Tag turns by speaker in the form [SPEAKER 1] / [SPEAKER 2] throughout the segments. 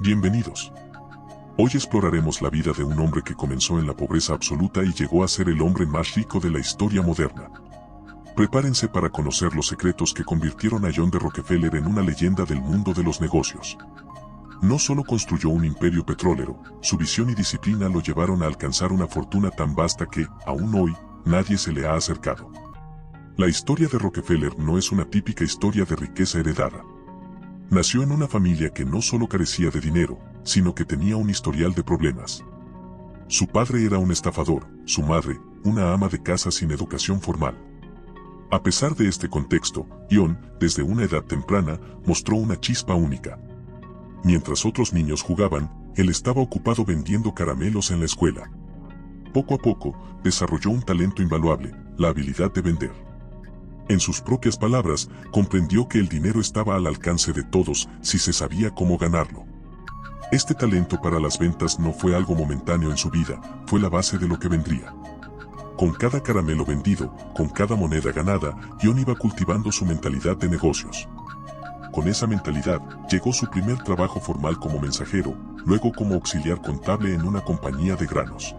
[SPEAKER 1] Bienvenidos. Hoy exploraremos la vida de un hombre que comenzó en la pobreza absoluta y llegó a ser el hombre más rico de la historia moderna. Prepárense para conocer los secretos que convirtieron a John D. Rockefeller en una leyenda del mundo de los negocios. No solo construyó un imperio petrolero, su visión y disciplina lo llevaron a alcanzar una fortuna tan vasta que, aún hoy, nadie se le ha acercado. La historia de Rockefeller no es una típica historia de riqueza heredada. Nació en una familia que no solo carecía de dinero, sino que tenía un historial de problemas. Su padre era un estafador, su madre, una ama de casa sin educación formal. A pesar de este contexto, John, desde una edad temprana, mostró una chispa única. Mientras otros niños jugaban, él estaba ocupado vendiendo caramelos en la escuela. Poco a poco, desarrolló un talento invaluable, la habilidad de vender. En sus propias palabras, comprendió que el dinero estaba al alcance de todos si se sabía cómo ganarlo. Este talento para las ventas no fue algo momentáneo en su vida, fue la base de lo que vendría. Con cada caramelo vendido, con cada moneda ganada, John iba cultivando su mentalidad de negocios. Con esa mentalidad, llegó su primer trabajo formal como mensajero, luego como auxiliar contable en una compañía de granos.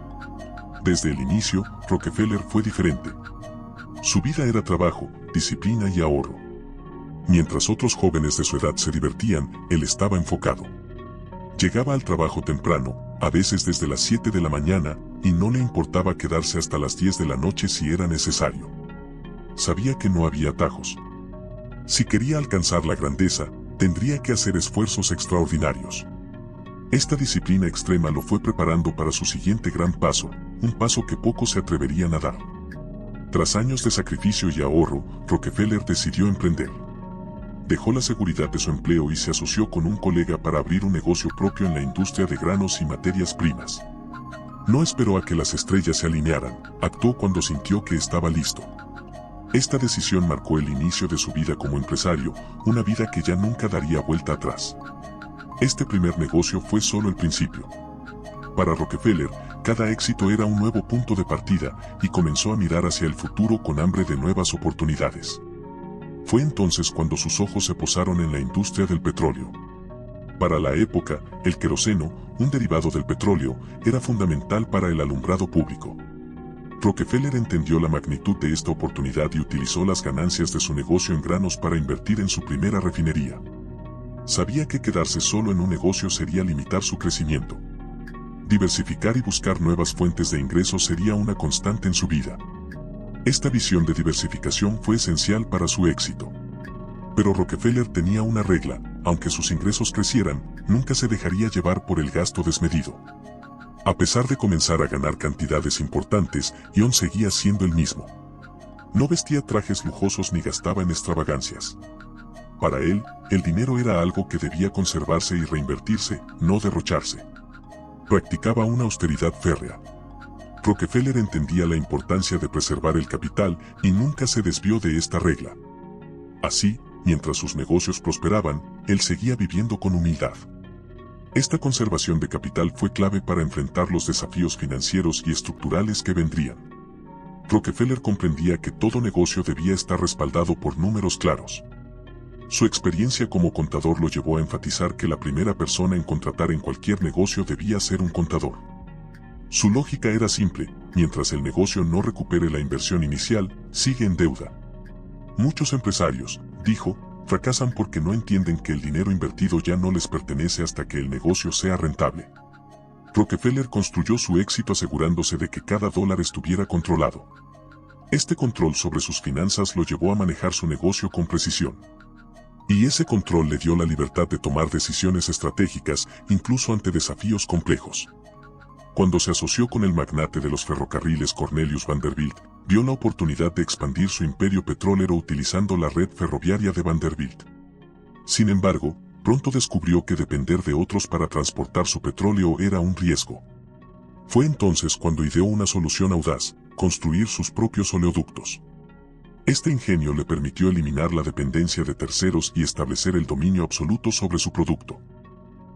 [SPEAKER 1] Desde el inicio, Rockefeller fue diferente. Su vida era trabajo, disciplina y ahorro. Mientras otros jóvenes de su edad se divertían, él estaba enfocado. Llegaba al trabajo temprano, a veces desde las 7 de la mañana, y no le importaba quedarse hasta las 10 de la noche si era necesario. Sabía que no había atajos. Si quería alcanzar la grandeza, tendría que hacer esfuerzos extraordinarios. Esta disciplina extrema lo fue preparando para su siguiente gran paso, un paso que pocos se atreverían a dar. Tras años de sacrificio y ahorro, Rockefeller decidió emprender. Dejó la seguridad de su empleo y se asoció con un colega para abrir un negocio propio en la industria de granos y materias primas. No esperó a que las estrellas se alinearan, actuó cuando sintió que estaba listo. Esta decisión marcó el inicio de su vida como empresario, una vida que ya nunca daría vuelta atrás. Este primer negocio fue solo el principio. Para Rockefeller, cada éxito era un nuevo punto de partida y comenzó a mirar hacia el futuro con hambre de nuevas oportunidades. Fue entonces cuando sus ojos se posaron en la industria del petróleo. Para la época, el queroseno, un derivado del petróleo, era fundamental para el alumbrado público. Rockefeller entendió la magnitud de esta oportunidad y utilizó las ganancias de su negocio en granos para invertir en su primera refinería. Sabía que quedarse solo en un negocio sería limitar su crecimiento. Diversificar y buscar nuevas fuentes de ingresos sería una constante en su vida. Esta visión de diversificación fue esencial para su éxito. Pero Rockefeller tenía una regla: aunque sus ingresos crecieran, nunca se dejaría llevar por el gasto desmedido. A pesar de comenzar a ganar cantidades importantes, John seguía siendo el mismo. No vestía trajes lujosos ni gastaba en extravagancias. Para él, el dinero era algo que debía conservarse y reinvertirse, no derrocharse. Practicaba una austeridad férrea. Rockefeller entendía la importancia de preservar el capital y nunca se desvió de esta regla. Así, mientras sus negocios prosperaban, él seguía viviendo con humildad. Esta conservación de capital fue clave para enfrentar los desafíos financieros y estructurales que vendrían. Rockefeller comprendía que todo negocio debía estar respaldado por números claros. Su experiencia como contador lo llevó a enfatizar que la primera persona en contratar en cualquier negocio debía ser un contador. Su lógica era simple: mientras el negocio no recupere la inversión inicial, sigue en deuda. Muchos empresarios, dijo, fracasan porque no entienden que el dinero invertido ya no les pertenece hasta que el negocio sea rentable. Rockefeller construyó su éxito asegurándose de que cada dólar estuviera controlado. Este control sobre sus finanzas lo llevó a manejar su negocio con precisión. Y ese control le dio la libertad de tomar decisiones estratégicas, incluso ante desafíos complejos. Cuando se asoció con el magnate de los ferrocarriles Cornelius Vanderbilt, vio la oportunidad de expandir su imperio petrolero utilizando la red ferroviaria de Vanderbilt. Sin embargo, pronto descubrió que depender de otros para transportar su petróleo era un riesgo. Fue entonces cuando ideó una solución audaz: construir sus propios oleoductos. Este ingenio le permitió eliminar la dependencia de terceros y establecer el dominio absoluto sobre su producto.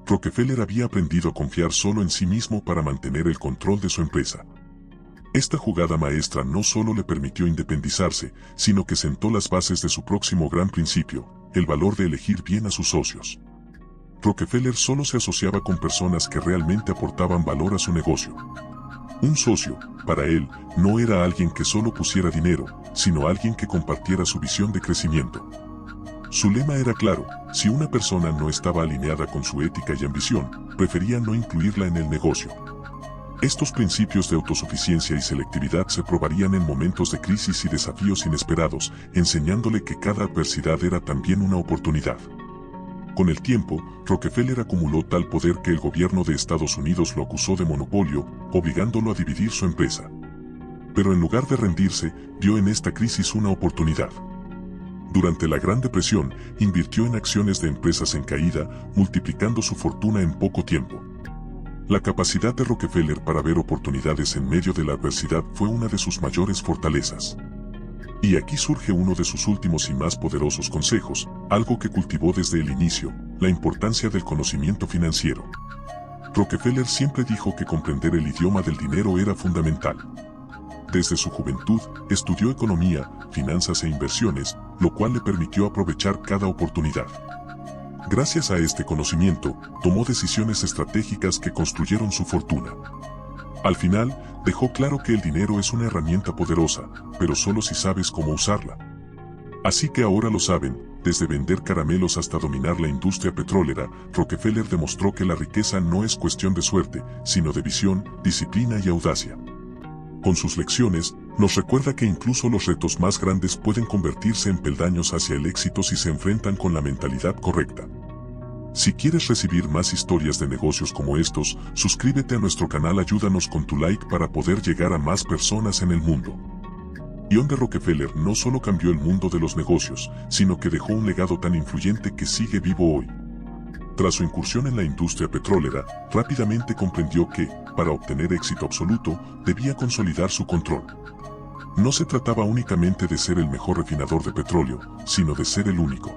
[SPEAKER 1] Rockefeller había aprendido a confiar solo en sí mismo para mantener el control de su empresa. Esta jugada maestra no solo le permitió independizarse, sino que sentó las bases de su próximo gran principio: el valor de elegir bien a sus socios. Rockefeller solo se asociaba con personas que realmente aportaban valor a su negocio. Un socio, para él, no era alguien que solo pusiera dinero, sino alguien que compartiera su visión de crecimiento. Su lema era claro: si una persona no estaba alineada con su ética y ambición, prefería no incluirla en el negocio. Estos principios de autosuficiencia y selectividad se probarían en momentos de crisis y desafíos inesperados, enseñándole que cada adversidad era también una oportunidad. Con el tiempo, Rockefeller acumuló tal poder que el gobierno de Estados Unidos lo acusó de monopolio, obligándolo a dividir su empresa. Pero en lugar de rendirse, vio en esta crisis una oportunidad. Durante la Gran Depresión, invirtió en acciones de empresas en caída, multiplicando su fortuna en poco tiempo. La capacidad de Rockefeller para ver oportunidades en medio de la adversidad fue una de sus mayores fortalezas. Y aquí surge uno de sus últimos y más poderosos consejos, algo que cultivó desde el inicio: la importancia del conocimiento financiero. Rockefeller siempre dijo que comprender el idioma del dinero era fundamental. Desde su juventud, estudió economía, finanzas e inversiones, lo cual le permitió aprovechar cada oportunidad. Gracias a este conocimiento, tomó decisiones estratégicas que construyeron su fortuna. Al final, dejó claro que el dinero es una herramienta poderosa, pero solo si sabes cómo usarla. Así que ahora lo saben: desde vender caramelos hasta dominar la industria petrolera, Rockefeller demostró que la riqueza no es cuestión de suerte, sino de visión, disciplina y audacia. Con sus lecciones, nos recuerda que incluso los retos más grandes pueden convertirse en peldaños hacia el éxito si se enfrentan con la mentalidad correcta. Si quieres recibir más historias de negocios como estos, suscríbete a nuestro canal, ayúdanos con tu like para poder llegar a más personas en el mundo. John D. Rockefeller no solo cambió el mundo de los negocios, sino que dejó un legado tan influyente que sigue vivo hoy. Tras su incursión en la industria petrolera, rápidamente comprendió que, para obtener éxito absoluto, debía consolidar su control. No se trataba únicamente de ser el mejor refinador de petróleo, sino de ser el único.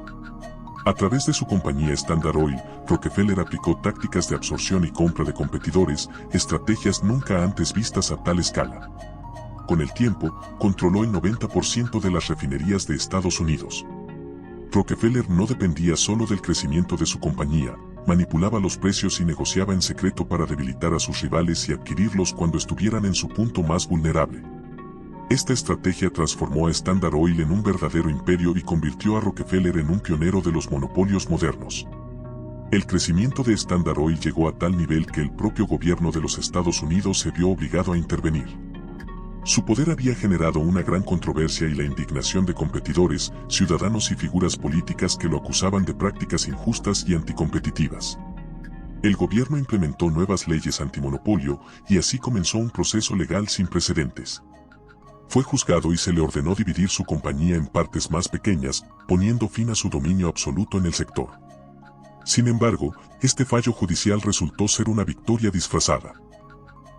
[SPEAKER 1] A través de su compañía Standard Oil, Rockefeller aplicó tácticas de absorción y compra de competidores, estrategias nunca antes vistas a tal escala. Con el tiempo, controló el 90% de las refinerías de Estados Unidos. Rockefeller no dependía solo del crecimiento de su compañía, manipulaba los precios y negociaba en secreto para debilitar a sus rivales y adquirirlos cuando estuvieran en su punto más vulnerable. Esta estrategia transformó a Standard Oil en un verdadero imperio y convirtió a Rockefeller en un pionero de los monopolios modernos. El crecimiento de Standard Oil llegó a tal nivel que el propio gobierno de los Estados Unidos se vio obligado a intervenir. Su poder había generado una gran controversia y la indignación de competidores, ciudadanos y figuras políticas que lo acusaban de prácticas injustas y anticompetitivas. El gobierno implementó nuevas leyes antimonopolio y así comenzó un proceso legal sin precedentes. Fue juzgado y se le ordenó dividir su compañía en partes más pequeñas, poniendo fin a su dominio absoluto en el sector. Sin embargo, este fallo judicial resultó ser una victoria disfrazada.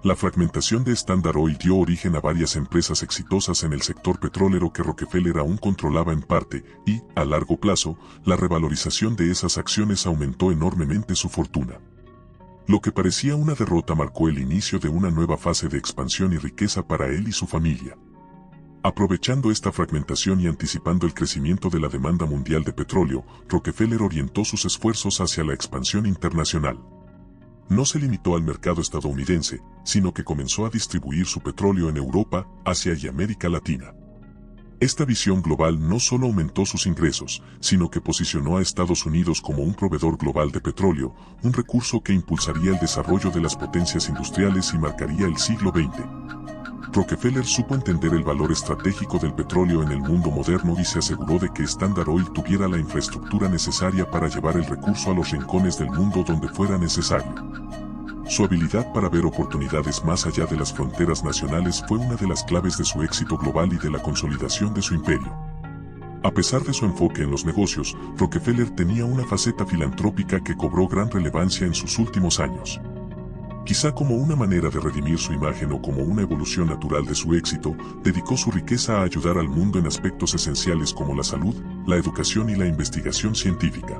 [SPEAKER 1] La fragmentación de Standard Oil dio origen a varias empresas exitosas en el sector petrolero que Rockefeller aún controlaba en parte, y, a largo plazo, la revalorización de esas acciones aumentó enormemente su fortuna. Lo que parecía una derrota marcó el inicio de una nueva fase de expansión y riqueza para él y su familia. Aprovechando esta fragmentación y anticipando el crecimiento de la demanda mundial de petróleo, Rockefeller orientó sus esfuerzos hacia la expansión internacional. No se limitó al mercado estadounidense, sino que comenzó a distribuir su petróleo en Europa, Asia y América Latina. Esta visión global no solo aumentó sus ingresos, sino que posicionó a Estados Unidos como un proveedor global de petróleo, un recurso que impulsaría el desarrollo de las potencias industriales y marcaría el siglo XX. Rockefeller supo entender el valor estratégico del petróleo en el mundo moderno y se aseguró de que Standard Oil tuviera la infraestructura necesaria para llevar el recurso a los rincones del mundo donde fuera necesario. Su habilidad para ver oportunidades más allá de las fronteras nacionales fue una de las claves de su éxito global y de la consolidación de su imperio. A pesar de su enfoque en los negocios, Rockefeller tenía una faceta filantrópica que cobró gran relevancia en sus últimos años. Quizá como una manera de redimir su imagen o como una evolución natural de su éxito, dedicó su riqueza a ayudar al mundo en aspectos esenciales como la salud, la educación y la investigación científica.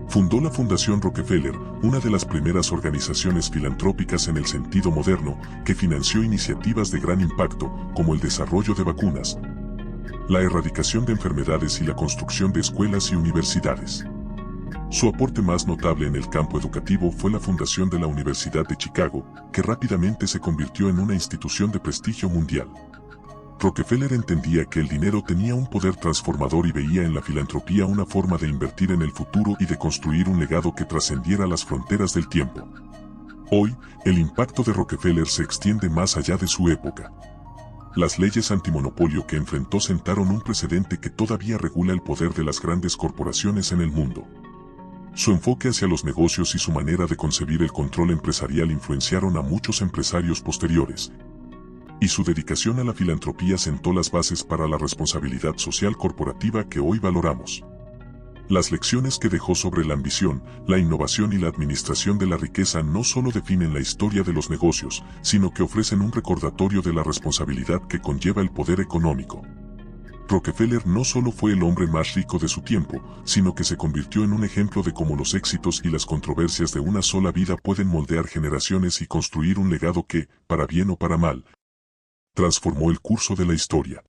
[SPEAKER 1] Fundó la Fundación Rockefeller, una de las primeras organizaciones filantrópicas en el sentido moderno, que financió iniciativas de gran impacto, como el desarrollo de vacunas, la erradicación de enfermedades y la construcción de escuelas y universidades. Su aporte más notable en el campo educativo fue la fundación de la Universidad de Chicago, que rápidamente se convirtió en una institución de prestigio mundial. Rockefeller entendía que el dinero tenía un poder transformador y veía en la filantropía una forma de invertir en el futuro y de construir un legado que trascendiera las fronteras del tiempo. Hoy, el impacto de Rockefeller se extiende más allá de su época. Las leyes antimonopolio que enfrentó sentaron un precedente que todavía regula el poder de las grandes corporaciones en el mundo. Su enfoque hacia los negocios y su manera de concebir el control empresarial influenciaron a muchos empresarios posteriores. Y su dedicación a la filantropía sentó las bases para la responsabilidad social corporativa que hoy valoramos. Las lecciones que dejó sobre la ambición, la innovación y la administración de la riqueza no solo definen la historia de los negocios, sino que ofrecen un recordatorio de la responsabilidad que conlleva el poder económico. Rockefeller no solo fue el hombre más rico de su tiempo, sino que se convirtió en un ejemplo de cómo los éxitos y las controversias de una sola vida pueden moldear generaciones y construir un legado que, para bien o para mal, transformó el curso de la historia.